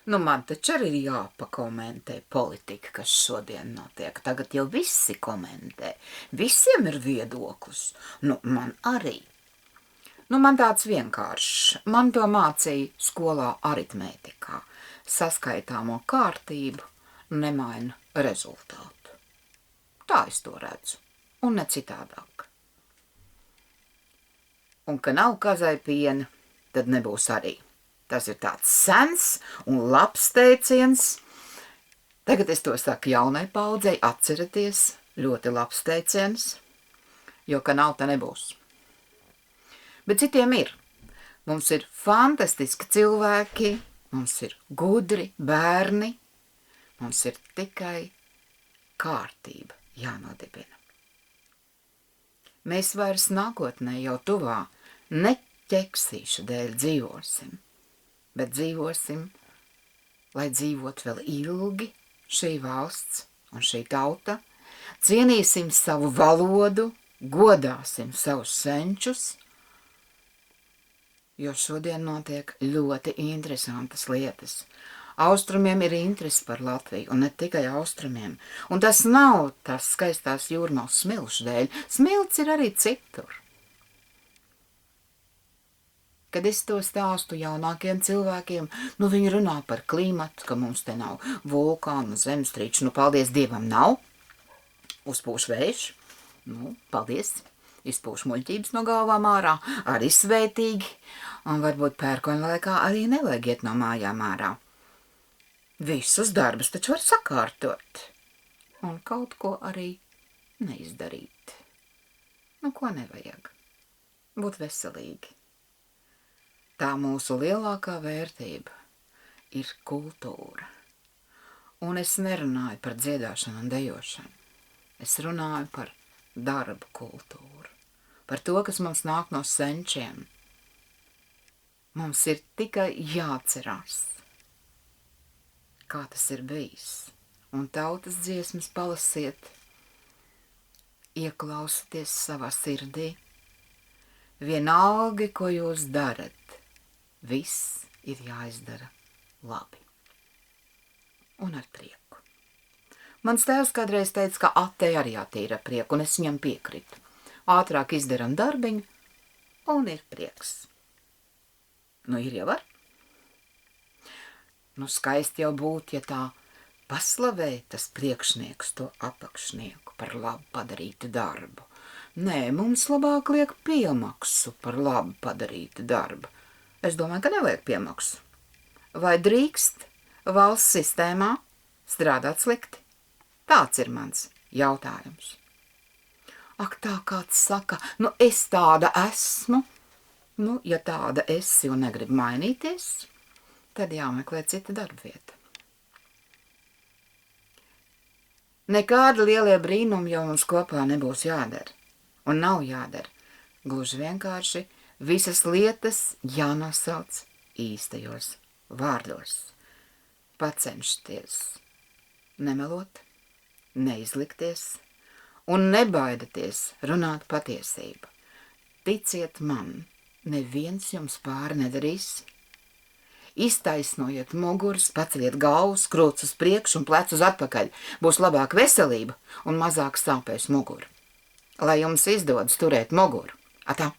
Nu, man taču arī ir jāpakomentē politika, kas šodien notiek. Tagad jau visi komentē. Visiem ir viedoklis. Nu, man arī. Nu, man tāds vienkāršs. Man to mācīja skolā aritmētikā. Saskaitāmo kārtību nemaina rezultātu. Tā es to redzu. Un ne citādāk. Un, ka nav kazai piena, tad nebūs arī. Tas ir tāds sens un labs teiciens. Tagad es to saku jaunai paudzei, atcerieties, ļoti labs teiciens, jo, ka nav, tā nebūs. Bet citiem ir. Mums ir fantastiski cilvēki, mums ir gudri bērni, mums ir tikai kārtība jānodibina. Mēs vairs nākotnē jau tuvā ne ķeksīšu dēļ dzīvosim, bet dzīvosim, lai dzīvot vēl ilgi šī valsts un šī tauta, cienīsim savu valodu, godāsim savus senčus, jo šodien notiek ļoti interesantas lietas. Austrumiem ir interesi par Latviju, un ne tikai austrumiem. Un tas nav tās skaistās jūrmālas smilšu dēļ. Smilts ir arī citur. Kad es to stāstu jaunākiem cilvēkiem, nu viņi runā par klimatu, ka mums te nav vulkānu, zemestrīču, nu paldies Dievam nav. Uzpūš vējš, nu paldies, izpūš muļķības no galvām ārā, arī svētīgi, un varbūt pērkoņa laikā arī nevajag iet no mājām ārā. Visus darbus taču var sakārtot, un kaut ko arī neizdarīt. Nu ko nevajag? Būt veselīgi. Tā mūsu lielākā vērtība ir kultūra. Un es nerunāju par dziedāšanu un dejošanu. Es runāju par darbu kultūru. Par to, kas mums nāk no senčiem. Mums ir tikai jāatcerās, kā tas ir bijis. Un tautas dziesmas palasiet, ieklausieties savā sirdī. Vienalga, ko jūs darat. Viss ir jāizdara labi. Un ar prieku. Mans tēvs kādreiz teica, ka atei arī jātīra prieku, un es viņam piekritu. Ātrāk izdaram darbiņu, un ir prieks. Nu, ir jau var. Nu, skaisti jau būt, ja tā paslavē tas priekšnieks to apakšnieku par labu padarītu darbu. Nē, mums labāk liek piemaksu par labu padarītu darbu. Es domāju, ka nevajag piemaksu. Vai drīkst valsts sistēmā strādāt slikti? Tāds ir mans jautājums. Ak, tā kāds saka, nu es tāda esmu. Nu, ja tāda esi un negribi mainīties, tad jāmeklē cita darbvieta. Nekādi lielie brīnumi jau mums kopā nebūs jādara. Un nav jādara. Gluži vienkārši visas lietas jānosauc īstajos vārdos. Pacenšties nemelot, neizlikties un nebaidaties runāt patiesību. Ticiet man, neviens jums pāri nedarīs. Iztaisnojiet muguras, paceliet galvu, skrots uz priekšu un plecu uz atpakaļ. Būs labāka veselība un mazāk sāpēs mugura. Lai jums izdodas turēt muguru. Atā!